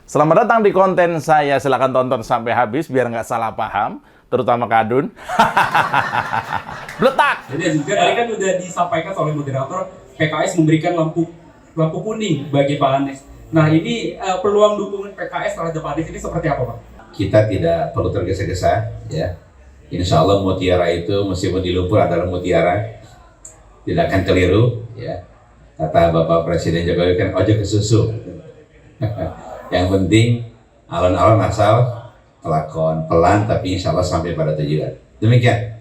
Selamat datang di konten saya. Silahkan tonton sampai habis biar nggak salah paham, terutama Kadun. Bletak. Jadi juga tadi kan udah disampaikan oleh moderator, PKS memberikan lampu kuning bagi Pak Anies. Nah ini peluang dukungan PKS terhadap Pak Anies ini seperti apa, Pak? Kita tidak perlu tergesa-gesa, ya. Insya Allah mutiara itu meskipun di lumpur adalah mutiara, tidak akan keliru, ya. Kata Bapak Presiden Jokowi kan ojo ke susu. Yang penting alon-alon asal kelakon pelan tapi insya Allah sampai pada tujuan. Demikian.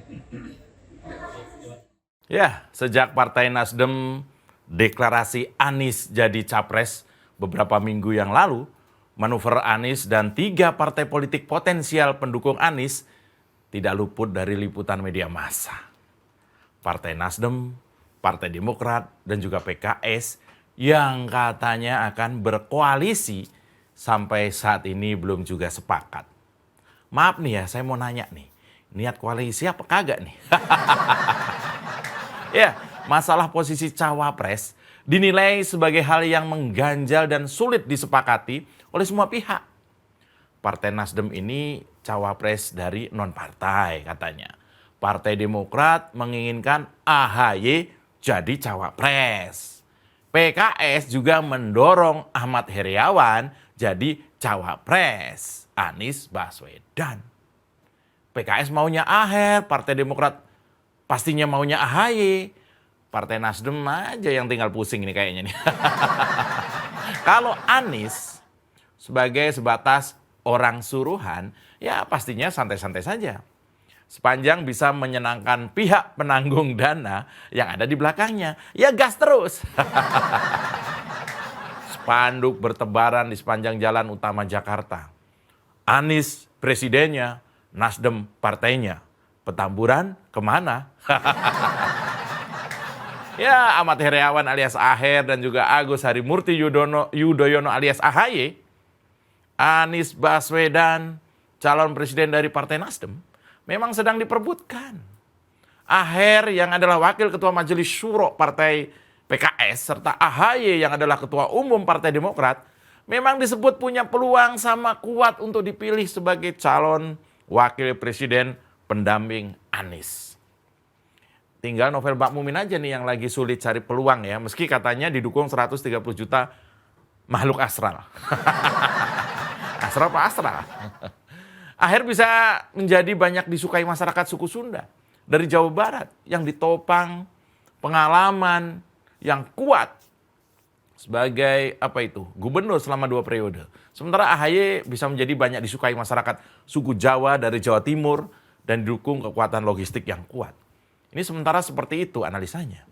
Ya, sejak Partai Nasdem deklarasi Anies jadi capres beberapa minggu yang lalu, manuver Anies dan 3 partai politik potensial pendukung Anies tidak luput dari liputan media massa. Partai Nasdem, Partai Demokrat, dan juga PKS yang katanya akan berkoalisi sampai saat ini belum juga sepakat. Maaf nih ya, saya mau nanya nih, niat koalisi apa kagak nih? Ya, masalah posisi cawapres dinilai sebagai hal yang mengganjal dan sulit disepakati oleh semua pihak. Partai Nasdem ini cawapres dari non-partai katanya. Partai Demokrat menginginkan AHY jadi cawapres. PKS juga mendorong Ahmad Heriawan jadi cawapres Anies Baswedan. PKS maunya Aher, Partai Demokrat pastinya maunya AHY. Partai Nasdem aja yang tinggal pusing ini kayaknya nih. Kalau Anies sebagai sebatas orang suruhan, ya pastinya santai-santai saja. Sepanjang bisa menyenangkan pihak penanggung dana yang ada di belakangnya, ya gas terus. Spanduk bertebaran di sepanjang jalan utama Jakarta. Anies presidennya, Nasdem partainya. Petamburan kemana? Ya, Ahmad Heriawan alias Aher dan juga Agus Harimurti Yudhoyono alias AHY. Anies Baswedan, calon presiden dari Partai Nasdem, memang sedang diperbutkan. Aher yang adalah wakil ketua Majelis Syuro Partai PKS serta AHY yang adalah ketua umum Partai Demokrat memang disebut punya peluang sama kuat untuk dipilih sebagai calon wakil presiden pendamping Anies. Tinggal Novel Bakmumin aja nih yang lagi sulit cari peluang ya, meski katanya didukung 130 juta makhluk astral. Astral apa astral? Aher bisa menjadi banyak disukai masyarakat suku Sunda dari Jawa Barat yang ditopang pengalaman yang kuat sebagai gubernur selama 2 periode. Sementara AHY bisa menjadi banyak disukai masyarakat suku Jawa dari Jawa Timur dan didukung kekuatan logistik yang kuat. Ini sementara seperti itu analisanya.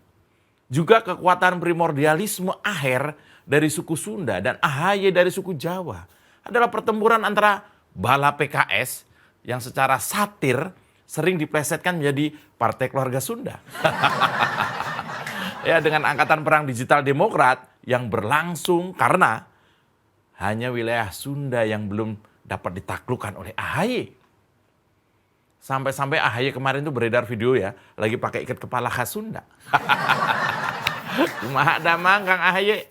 Juga kekuatan primordialisme Aher dari suku Sunda dan AHY dari suku Jawa adalah pertempuran antara bala PKS yang secara satir sering diplesetkan menjadi Partai Keluarga Sunda. Ya, dengan angkatan perang digital Demokrat yang berlangsung karena hanya wilayah Sunda yang belum dapat ditaklukkan oleh AHY. Sampai-sampai AHY kemarin tuh beredar video ya, lagi pakai ikat kepala khas Sunda. Kumaha damang Kang AHY.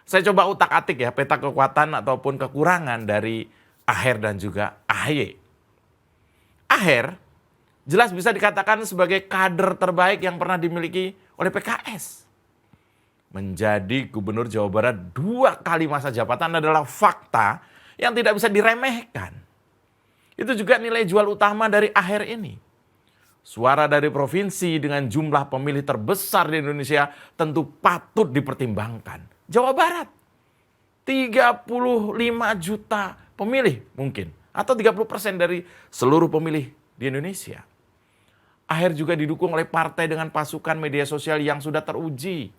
Saya coba utak-atik ya peta kekuatan ataupun kekurangan dari Aher dan juga AHY. Aher jelas bisa dikatakan sebagai kader terbaik yang pernah dimiliki oleh PKS. Menjadi gubernur Jawa Barat 2 kali masa jabatan adalah fakta yang tidak bisa diremehkan. Itu juga nilai jual utama dari Aher ini. Suara dari provinsi dengan jumlah pemilih terbesar di Indonesia tentu patut dipertimbangkan. Jawa Barat, 35 juta pemilih mungkin. Atau 30% dari seluruh pemilih di Indonesia. Aher juga didukung oleh partai dengan pasukan media sosial yang sudah teruji.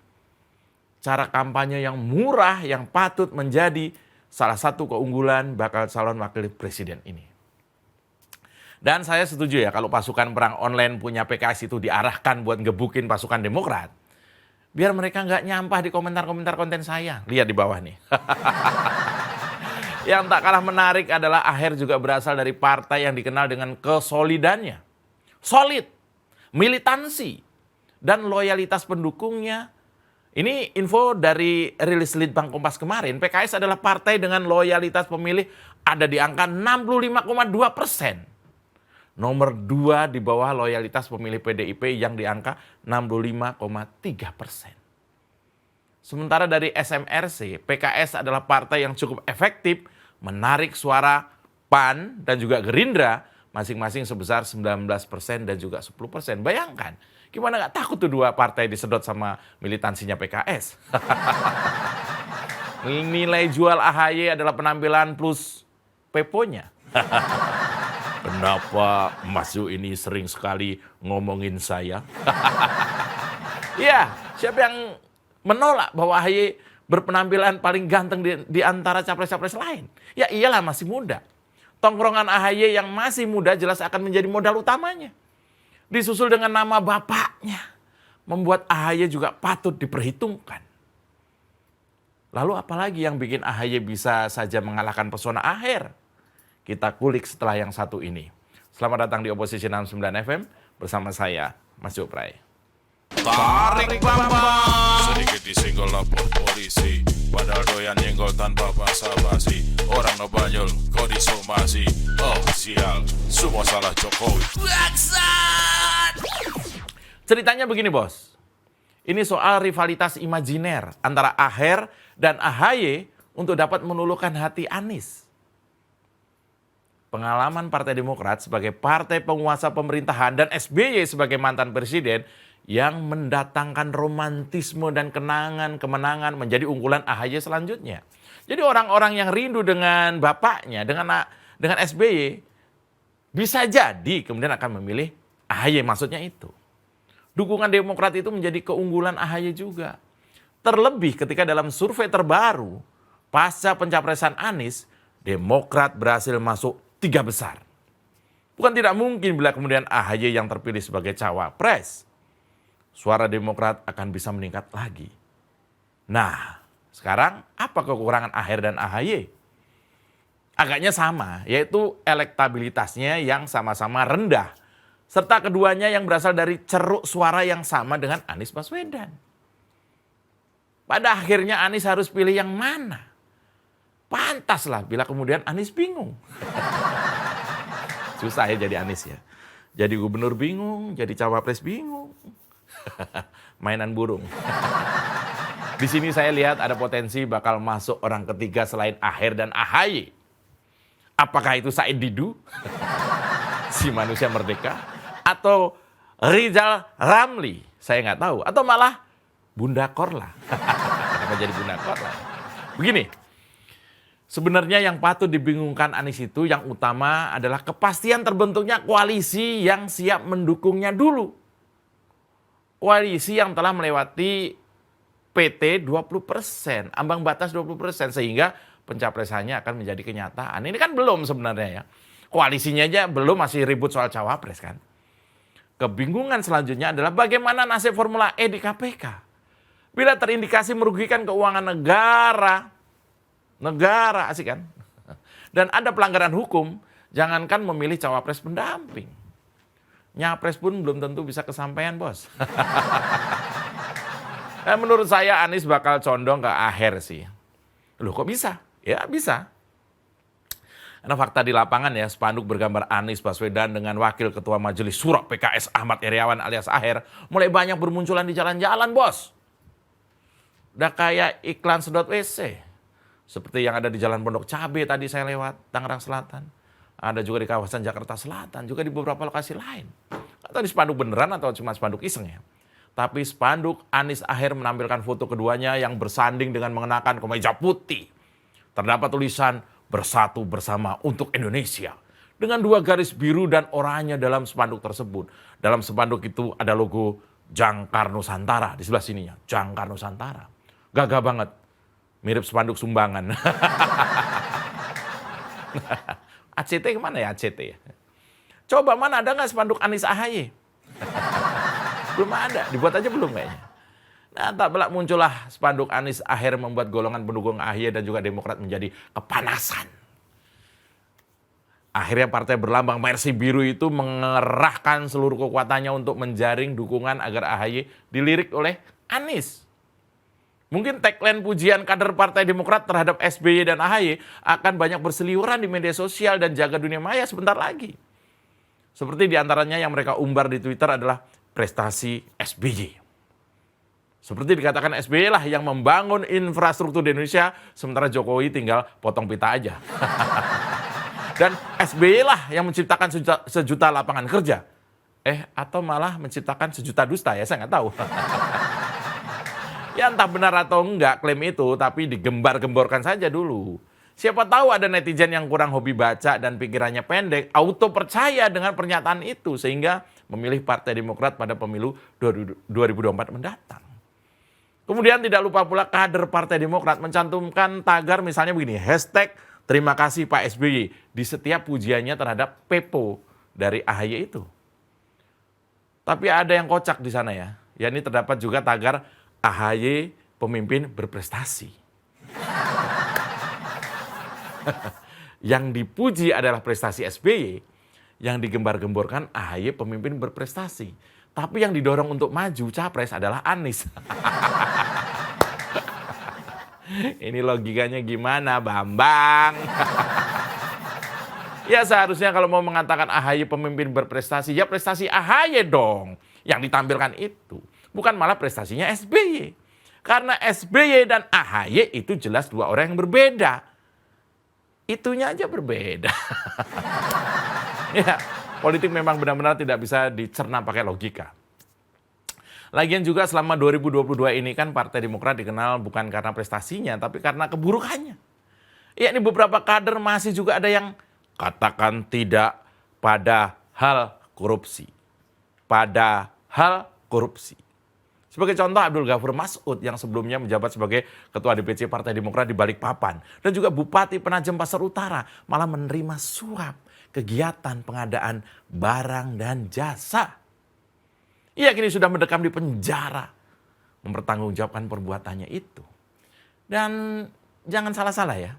Cara kampanye yang murah yang patut menjadi salah satu keunggulan bakal calon wakil presiden ini. Dan saya setuju ya kalau pasukan perang online punya PKS itu diarahkan buat ngebukin pasukan Demokrat. Biar mereka nggak nyampah di komentar-komentar konten saya. Lihat di bawah nih. Yang tak kalah menarik adalah Aher juga berasal dari partai yang dikenal dengan kesolidannya. Solid, militansi, dan loyalitas pendukungnya Ini info dari rilis Litbang Kompas kemarin, PKS adalah partai dengan loyalitas pemilih ada di angka 65,2%. Nomor 2 di bawah loyalitas pemilih PDIP yang di angka 65,3%. Sementara dari SMRC, PKS adalah partai yang cukup efektif menarik suara PAN dan juga Gerindra masing-masing sebesar 19% dan juga 10%. Bayangkan, gimana nggak takut tuh dua partai disedot sama militansinya PKS. Nilai jual AHY adalah penampilan plus peponya. Kenapa Mas Yu ini sering sekali ngomongin saya? Iya, siapa yang menolak bahwa AHY berpenampilan paling ganteng di antara capres-capres lain? Ya iyalah, masih muda. Tongkrongan AHY yang masih muda jelas akan menjadi modal utamanya. Disusul dengan nama bapaknya, membuat AHY juga patut diperhitungkan. Lalu apalagi yang bikin AHY bisa saja mengalahkan pesona Aher? Kita kulik setelah yang satu ini. Selamat datang di Oposisi 69 FM bersama saya, Mas Jopray. Tarik Bambang, sedikit disenggol lapor polisi, padahal doyan nyenggol tanpa basa-basi. Orang no banyol, kok disomasi. Oh sial, semua salah Jokowi. Ceritanya begini bos, ini soal rivalitas imajiner antara Aher dan AHY untuk dapat meluluhkan hati Anies. Pengalaman Partai Demokrat sebagai partai penguasa pemerintahan dan SBY sebagai mantan presiden yang mendatangkan romantisme dan kemenangan menjadi unggulan AHY selanjutnya. Jadi orang-orang yang rindu dengan bapaknya, dengan SBY, bisa jadi kemudian akan memilih AHY, maksudnya itu. Dukungan Demokrat itu menjadi keunggulan AHY juga. Terlebih ketika dalam survei terbaru, pasca pencapresan Anies, Demokrat berhasil masuk 3 besar. Bukan tidak mungkin bila kemudian AHY yang terpilih sebagai cawapres, suara Demokrat akan bisa meningkat lagi. Nah, sekarang apa kekurangan Aher dan AHY? Agaknya sama, yaitu elektabilitasnya yang sama-sama rendah. Serta keduanya yang berasal dari ceruk suara yang sama dengan Anies Baswedan. Pada akhirnya Anies harus pilih yang mana? Pantaslah bila kemudian Anies bingung. Susah ya jadi Anies ya. Jadi gubernur bingung, jadi cawapres bingung. Mainan burung. Di sini saya lihat ada potensi bakal masuk orang ketiga selain Aher dan AHY. Apakah itu Said Didu? Si manusia merdeka? Atau Rizal Ramli? Saya nggak tahu. Atau malah Bunda Korla. Kenapa jadi Bunda Korla? Begini, sebenarnya yang patut dibingungkan Anies itu yang utama adalah kepastian terbentuknya koalisi yang siap mendukungnya dulu. Koalisi yang telah melewati PT 20%, ambang batas 20%, sehingga pencapresannya akan menjadi kenyataan. Ini kan belum sebenarnya ya. Koalisinya aja belum, masih ribut soal cawapres kan. Kebingungan selanjutnya adalah bagaimana nasib Formula E di KPK. Bila terindikasi merugikan keuangan negara asik kan? Dan ada pelanggaran hukum, jangankan memilih cawapres pendamping. Nyapres pun belum tentu bisa kesampaian bos. Menurut saya Anies bakal condong ke Aher sih. Loh kok bisa? Ya bisa. Karena fakta di lapangan ya, spanduk bergambar Anies Baswedan dengan Wakil Ketua Majelis Syuro PKS Ahmad Heriawan alias Aher mulai banyak bermunculan di jalan-jalan bos. Udah kayak iklan sedot WC. Seperti yang ada di Jalan Pondok Cabe tadi saya lewat, Tangerang Selatan. Ada juga di kawasan Jakarta Selatan, juga di beberapa lokasi lain. Atau di spanduk beneran atau cuma spanduk iseng ya. Tapi spanduk Anies Aher menampilkan foto keduanya yang bersanding dengan mengenakan kemeja putih. Terdapat tulisan "Bersatu Bersama untuk Indonesia" dengan 2 garis biru dan oranye dalam spanduk tersebut. Dalam spanduk itu ada logo Jangkar Nusantara di sebelah sininya, Jangkar Nusantara. Gagah banget, mirip spanduk sumbangan. ACT kemana ya ACT ya? Coba mana ada nggak spanduk Anies AHY? Belum ada, dibuat aja belum kayaknya. Nah, tak belak muncullah spanduk Anies Aher membuat golongan pendukung AHY dan juga Demokrat menjadi kepanasan. Akhirnya partai berlambang mersi biru itu mengerahkan seluruh kekuatannya untuk menjaring dukungan agar AHY dilirik oleh Anies. Mungkin tagline pujian kader Partai Demokrat terhadap SBY dan AHY akan banyak berseliweran di media sosial dan jaga dunia maya sebentar lagi. Seperti diantaranya yang mereka umbar di Twitter adalah prestasi SBY. Seperti dikatakan SBY lah yang membangun infrastruktur di Indonesia, sementara Jokowi tinggal potong pita aja. Dan SBY lah yang menciptakan sejuta lapangan kerja. Atau malah menciptakan sejuta dusta ya, saya nggak tahu. Ya entah benar atau enggak klaim itu, tapi digembar-gemborkan saja dulu. Siapa tahu ada netizen yang kurang hobi baca dan pikirannya pendek, auto percaya dengan pernyataan itu, sehingga memilih Partai Demokrat pada pemilu 2024 mendatang. Kemudian tidak lupa pula kader Partai Demokrat mencantumkan tagar misalnya begini, hashtag terima kasih Pak SBY di setiap pujiannya terhadap Pepo dari AHY itu. Tapi ada yang kocak di sana ya, yakni terdapat juga tagar AHY pemimpin berprestasi. Yang dipuji adalah prestasi SBY, yang digembar-gemborkan AHY pemimpin berprestasi. Tapi yang didorong untuk maju capres adalah Anies. Ini logikanya gimana, Bambang? Ya seharusnya kalau mau mengatakan AHY pemimpin berprestasi, ya prestasi AHY dong yang ditampilkan itu. Bukan malah prestasinya SBY. Karena SBY dan AHY itu jelas dua orang yang berbeda. Itunya aja berbeda. Ya, politik memang benar-benar tidak bisa dicerna pakai logika. Lagian juga selama 2022 ini kan Partai Demokrat dikenal bukan karena prestasinya, tapi karena keburukannya. Ya, ini beberapa kader masih juga ada yang katakan tidak pada hal korupsi. Pada hal korupsi. Sebagai contoh Abdul Ghafur Mas'ud yang sebelumnya menjabat sebagai Ketua DPC Partai Demokrat di Balikpapan. Dan juga Bupati Penajam Pasar Utara malah menerima suap kegiatan pengadaan barang dan jasa. Ia kini sudah mendekam di penjara mempertanggungjawabkan perbuatannya itu. Dan jangan salah-salah ya,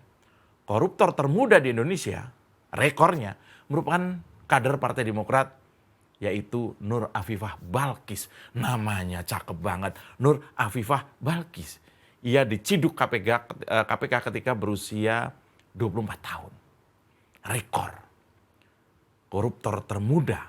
koruptor termuda di Indonesia, rekornya merupakan kader Partai Demokrat, yaitu Nur Afifah Balkis. Namanya cakep banget, Nur Afifah Balkis. Ia diciduk KPK ketika berusia 24 tahun. Rekor. Koruptor termuda,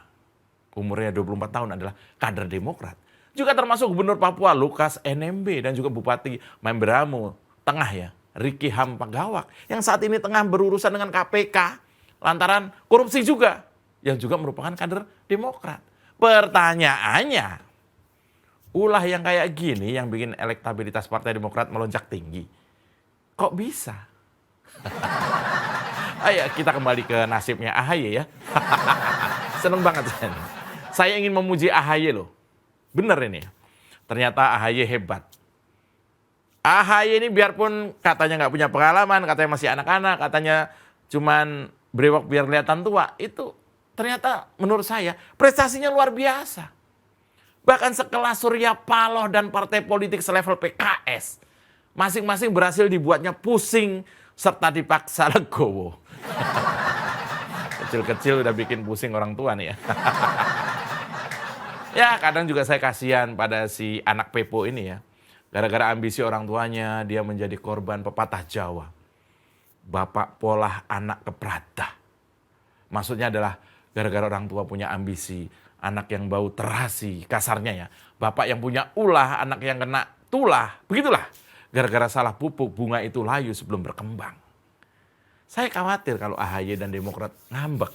umurnya 24 tahun adalah kader Demokrat. Juga termasuk Gubernur Papua Lukas NMB dan juga Bupati Mamberamo Tengah ya, Riki Hampagawak. Yang saat ini tengah berurusan dengan KPK lantaran korupsi juga. Yang juga merupakan kader Demokrat. Pertanyaannya, ulah yang kayak gini yang bikin elektabilitas Partai Demokrat melonjak tinggi. Kok bisa? Ayo kita kembali ke nasibnya AHY ya. Seneng banget saya ingin memuji AHY loh. Bener ini ya. Ternyata AHY hebat. AHY ini biarpun katanya nggak punya pengalaman, katanya masih anak-anak, katanya cuman brewok biar kelihatan tua, itu ternyata menurut saya prestasinya luar biasa. Bahkan sekelas Surya Paloh dan partai politik selevel PKS, masing-masing berhasil dibuatnya pusing serta dipaksa legowo. Kecil-kecil udah bikin pusing orang tua nih ya. Ya kadang juga saya kasihan pada si anak Pepo ini ya. Gara-gara ambisi orang tuanya dia menjadi korban pepatah Jawa. Bapak polah anak keprata. Maksudnya adalah gara-gara orang tua punya ambisi, anak yang bau terasi, kasarnya ya. Bapak yang punya ulah, anak yang kena tulah. Begitulah, gara-gara salah pupuk bunga itu layu sebelum berkembang. Saya khawatir kalau AHY dan Demokrat ngambek.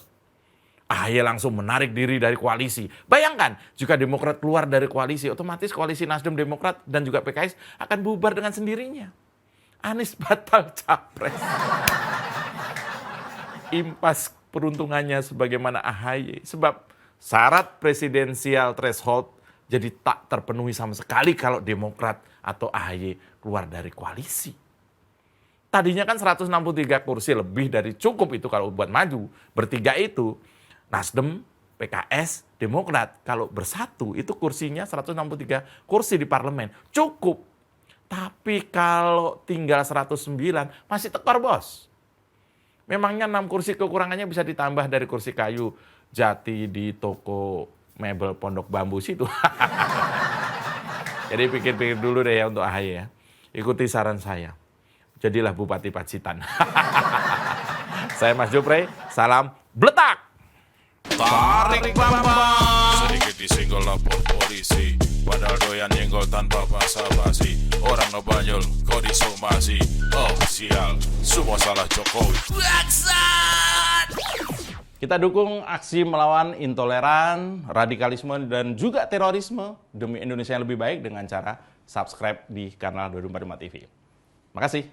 AHY langsung menarik diri dari koalisi. Bayangkan, jika Demokrat keluar dari koalisi, otomatis koalisi Nasdem, Demokrat, dan juga PKS akan bubar dengan sendirinya. Anies batal capres. Impas peruntungannya sebagaimana AHY. Sebab syarat presidensial threshold jadi tak terpenuhi sama sekali kalau Demokrat atau AHY keluar dari koalisi. Tadinya kan 163 kursi lebih dari cukup itu kalau buat maju. Bertiga itu Nasdem, PKS, Demokrat. Kalau bersatu itu kursinya 163 kursi di parlemen. Cukup. Tapi kalau tinggal 109 masih tekor bos. Memangnya 6 kursi kekurangannya bisa ditambah dari kursi kayu jati di toko mebel Pondok Bambu situ. Jadi pikir-pikir dulu deh ya untuk AHY ya. ikuti saran saya. Jadilah Bupati Pacitan. Saya Mas Jupre, salam bletak! Tarik Bambang. Sedikit disenggol lapor polisi, padahal doyan nyenggol tanpa basa-basi. Orang ngebanyol kok disomasi. Oh sial, semua salah Jokowi. Kita dukung aksi melawan intoleran, radikalisme, dan juga terorisme demi Indonesia yang lebih baik dengan cara subscribe di kanal 245 TV. Makasih.